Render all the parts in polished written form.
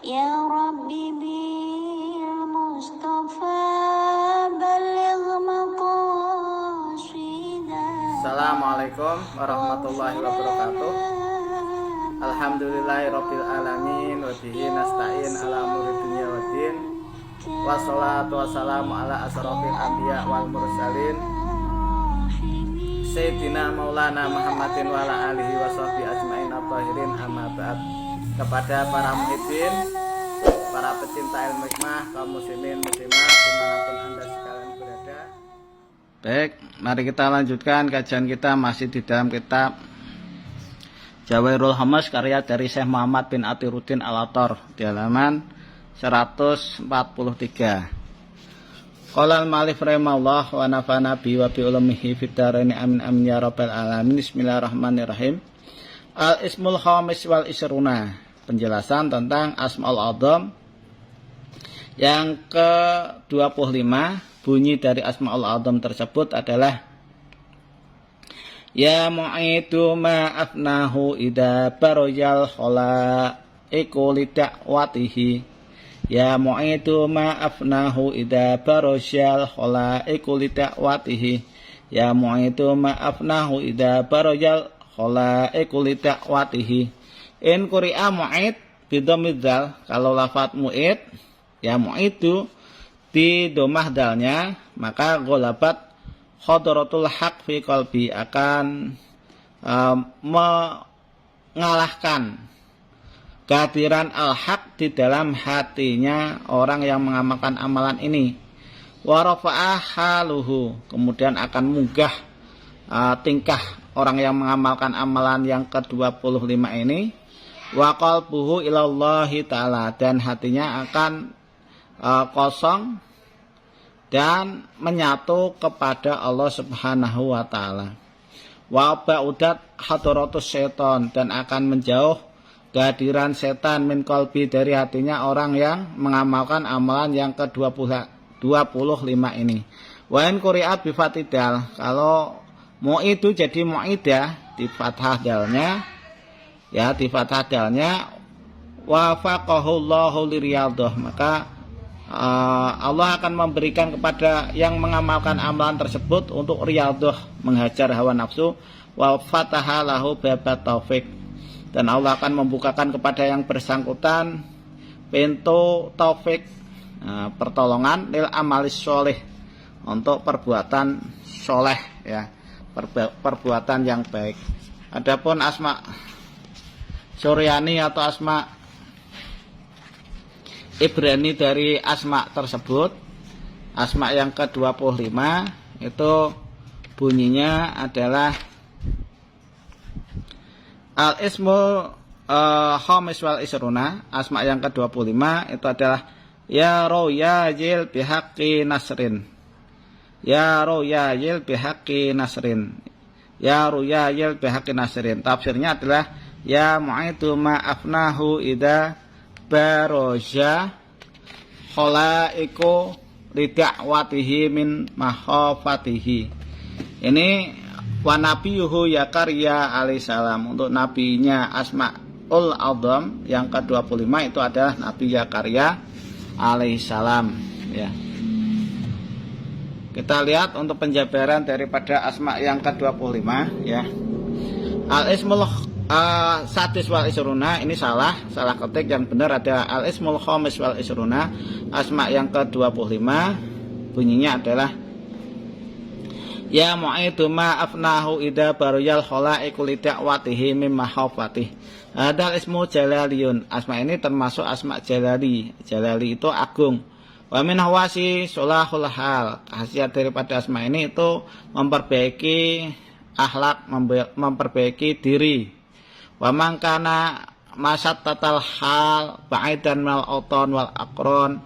يا ربي بالمصطفى بلغ مقاصدنا. Assalamualaikum warahmatullahi wabarakatuh. Alhamdulillahirabbil alamin wa bihi nasta'in ala umuri dunya waddin. Wassalatu wassalamu ala asrofil anbiya wal mursalin Sayyidina Maulana Muhammadin wa ala alihi wa sahbihi ajmain at-tahirin, amma ba'd. Kepada para muhibbin, para pecinta ilmu hikmah, kaum muslimin muslimat dimanapun anda sekalian berada. Baik, mari kita lanjutkan kajian kita masih di dalam kitab Jawahirul Hamas karya dari Syekh Muhammad bin Athiruddin Al-Attar di halaman 143. Qala al-mu'allif rahimahullah wa nafa'ana bi wa bi ulumihi fid dharain amin amin ya rabbal alamin. Bismillahirrahmanirrahim. Al-ismul khamis wal isruna, penjelasan tentang Asmaul A'dzam yang ke-25. Bunyi dari Asmaul A'dzam tersebut adalah Ya mu'idu ma'afnahu idha barojal khalaiku lida'watihi. Ya mu'idu ma'afnahu idha barojal khalaiku lida'watihi. Ya mu'idu ma'afnahu idha barojal khalaiku lida'watihi. In quri'a mu'id bidomidzal, kalau lafaz mu'id ya mu'idu di domah dalnya, maka golabat khodratul haq fi qalbi, akan mengalahkan kehadiran al-haq di dalam hatinya orang yang mengamalkan amalan ini. Wa rafa'a haluhu, kemudian akan munggah tingkah orang yang mengamalkan amalan yang ke-25 ini. Wa qalbuhu ilallahi ta'ala, dan hatinya akan kosong dan menyatu kepada Allah Subhanahu wa ta'ala. Wa ba'udat hadratus syaitan, dan akan menjauh kehadiran setan min qalbi, dari hatinya orang yang mengamalkan amalan yang ke-25 ini. Wa in quri'at bi fatidal, kalau mu'idu jadi mu'idah di fathah dalnya, ya di fathah dalnya, wa faqahullahu liriyadhah, maka Allah akan memberikan kepada yang mengamalkan amalan tersebut untuk riyadhah, menghajar hawa nafsu. Wa fataha lahu babat taufik, dan Allah akan membukakan kepada yang bersangkutan pintu taufik, pertolongan lil amalis sholih, untuk perbuatan soleh, ya, perbuatan yang baik. Adapun asma Suryani atau asma Ibrani dari asma tersebut, asma yang ke-25 itu bunyinya adalah al-ismul khamis wal isruna. Asma yang ke-25 itu adalah ya royajil bihaqqi nasrin. Ya royajil bihaqqi nasrin. Ya royajil bihaqqi nasrin. Tafsirnya adalah ya mu'idu ma'afnahu idha baroja khalaiku lida'watihi min makhafatihi. Ini wa nabiyuhu Yakaria alaihissalam, untuk nabinya Asmaul A'dzam yang ke-25 itu adalah Nabi Yakaria alaihissalam, ya. Kita lihat untuk penjabaran daripada asma yang ke-25, ya. Al-ismul sadis wal isruna, ini salah ketik, yang benar ada al-ismul khamis wal isruna, asma yang ke-25 bunyinya adalah ya mu'idu ma'afnahu idha baruyal khalaiku lida'watihi mimma khawfatih. Hadal ismu jalaliyun, asma ini termasuk asma jalali. Jalali itu agung. Wa min hawasi solahul hal, khasiat daripada asma ini itu memperbaiki akhlak, memperbaiki diri. Wa man kana masattatal hal ba'idan mal auton wal aqron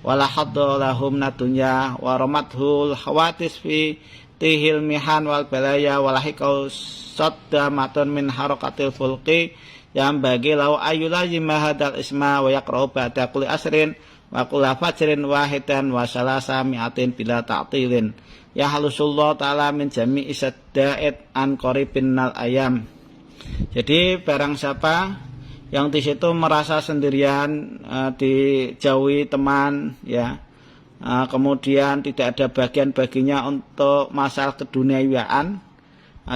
wala hadda lahum nadunya wa ramathul hawatis fi tihil mihan wal balaya walahikau saddamatun min harakatil fulqi yang bagi lau ayulayima hadal isma wa yaqra'u ba'da kulli asrin wa kulla fajrin wahidan wa salasa mi'atin bila ta'tilin ya halusullah ta'ala min jami'i sadda'id an qaribin nal ayam. Jadi barang siapa yang di situ merasa sendirian, dijauhi teman, ya. Kemudian tidak ada bagian baginya untuk masalah keduniawian.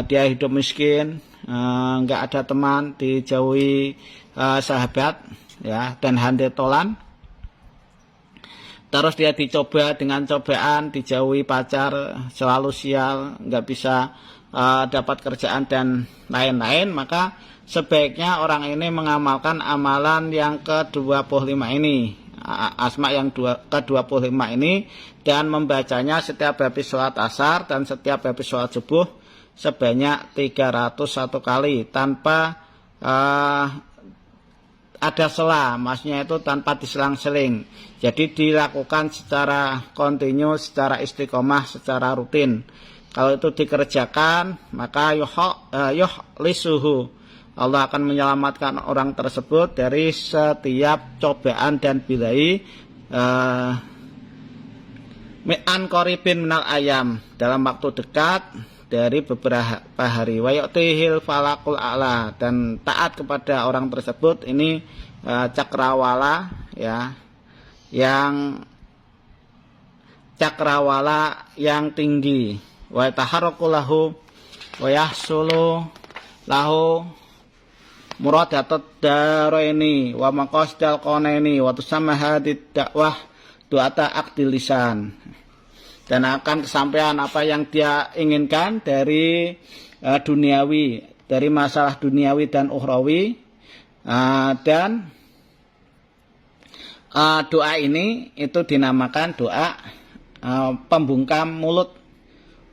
Dia hidup miskin, nggak ada teman, dijauhi sahabat, ya, dan handetolan. Terus dia dicoba dengan cobaan, dijauhi pacar, selalu sial, nggak bisa dapat kerjaan dan lain-lain, maka sebaiknya orang ini mengamalkan amalan yang ke-25 ini, asma yang ke-25 ini, dan membacanya setiap habis sholat asar dan setiap habis sholat subuh sebanyak 301 kali tanpa ada sela, maksudnya itu tanpa diselang-seling. Jadi dilakukan secara kontinu, secara istiqomah, secara rutin. Kalau itu dikerjakan, maka yuhlisuhu, Allah akan menyelamatkan orang tersebut dari setiap cobaan dan bilai mi'an qaribin minal ayam, dalam waktu dekat dari beberapa hari. Wa yu'tihil falakul a'la, dan taat kepada orang tersebut ini cakrawala, ya, yang cakrawala yang tinggi. Wa taharruqu lahu wa yahsulu lahu muradatud daraini wa maqasidal qanaini wa tusamma hadid dakwah du'ata aqdil lisan, dan akan kesampaian apa yang dia inginkan dari duniawi, dari masalah duniawi dan ukhrawi. Dan doa ini itu dinamakan doa pembungkam mulut.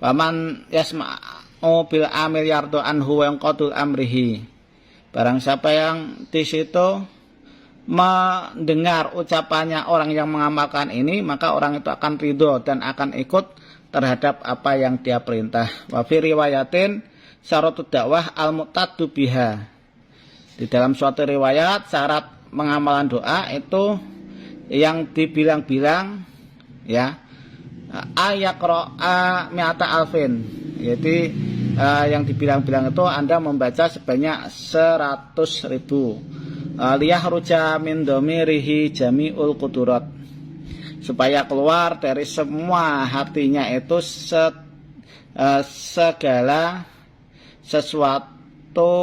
Waman yasma'u bil amil yardo anhu wa yanqadul amrihi, barang siapa yang di situ mendengar ucapannya orang yang mengamalkan ini, maka orang itu akan ridho dan akan ikut terhadap apa yang dia perintah. Wa fi riwayatin syaratud dakwah al-muqtadu biha, di dalam suatu riwayat syarat pengamalan doa itu yang dibilang-bilang, ya, ayaqra'a mi'ata alfin, yaitu yang dibilang-bilang itu Anda membaca sebanyak 100.000. Liyahruja min dhamirihi jami'ul qudurat, supaya keluar dari semua hatinya itu segala sesuatu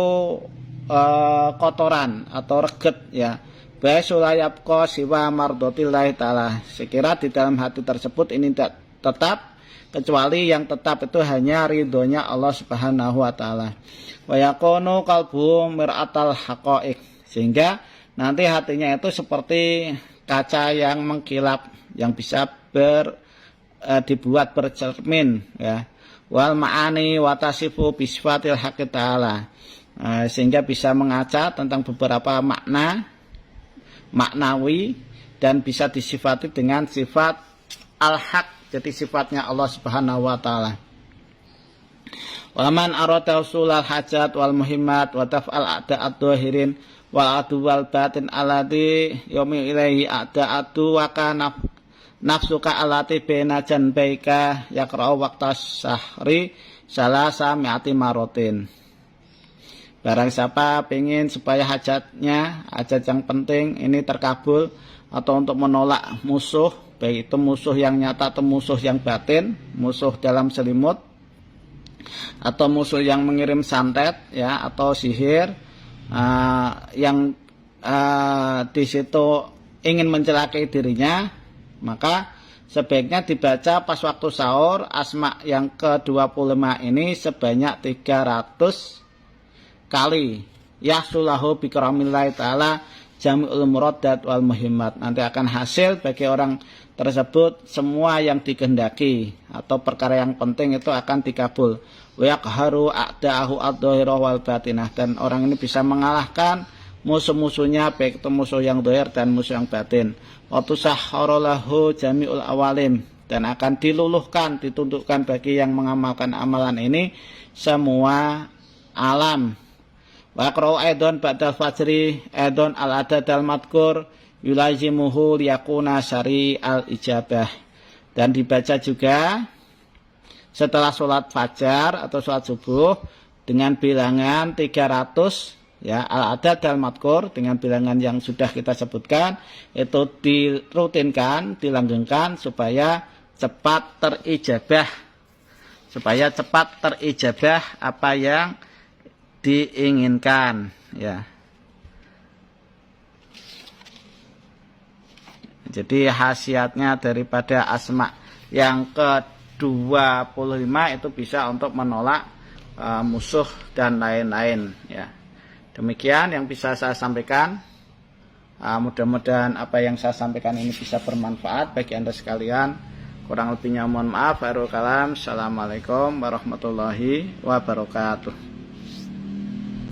kotoran atau reget, ya. Basulayabqa siwa mardotillahi ta'ala, sekira di dalam hati tersebut ini tidak tetap, kecuali yang tetap itu hanya ridhonya Allah Subhanahu wa taala. Wa yakunu qalbu mir'atal haqaiq, sehingga nanti hatinya itu seperti kaca yang mengkilap, yang bisa dibuat bercermin, ya. Wal ma'ani wa tasifu bisfatil haqqi ta'ala, sehingga bisa mengaca tentang beberapa maknawi dan bisa disifati dengan sifat al-haq, jadi sifatnya Allah Subhanahu wa taala. Wa man arada usulal hajat wal muhimmat wa taf'al a'da'ad dhahirin wal adu wal batin alladhi yumi ilaihi a'da'atu wa kana nafsuka allati baina janbaika yaqra'u waqtas sahri salasa mi'ati marotin. Barang siapa pengen supaya hajat yang penting ini terkabul, atau untuk menolak musuh, baik itu musuh yang nyata atau musuh yang batin, musuh dalam selimut atau musuh yang mengirim santet, ya, atau sihir, yang di situ ingin mencelakai dirinya, maka sebaiknya dibaca pas waktu sahur asma yang ke-25 ini sebanyak 300 kali. Yahsulahu bikramillahi ta'ala jami'ul muradat wal muhimmat, nanti akan hasil bagi orang tersebut semua yang dikehendaki atau perkara yang penting itu akan dikabul. Wa yaqharu a'da'ahu ad-dhahirah wal batinah, dan orang ini bisa mengalahkan musuh-musuhnya, baik itu musuh yang dhahir dan musuh yang batin. Wa tusahharu lahu jami'ul awalim, dan akan diluluhkan, ditundukkan bagi yang mengamalkan amalan ini semua alam. Wa yaqra'u aidan ba'dal fajri aidan al-adad al-madhkur yulazimuhu liyakuna syari al-ijabah, dan dibaca juga setelah sholat fajar atau sholat subuh dengan bilangan 300 Ya, al-adad dan madkur dengan bilangan yang sudah kita sebutkan itu dirutinkan, dilanggengkan supaya cepat terijabah apa yang diinginkan, ya. Jadi khasiatnya daripada asma yang ke-25 itu bisa untuk menolak musuh dan lain-lain, ya. Demikian yang bisa saya sampaikan. Mudah-mudahan apa yang saya sampaikan ini bisa bermanfaat bagi Anda sekalian. Kurang lebihnya mohon maaf. Assalamualaikum warahmatullahi wabarakatuh.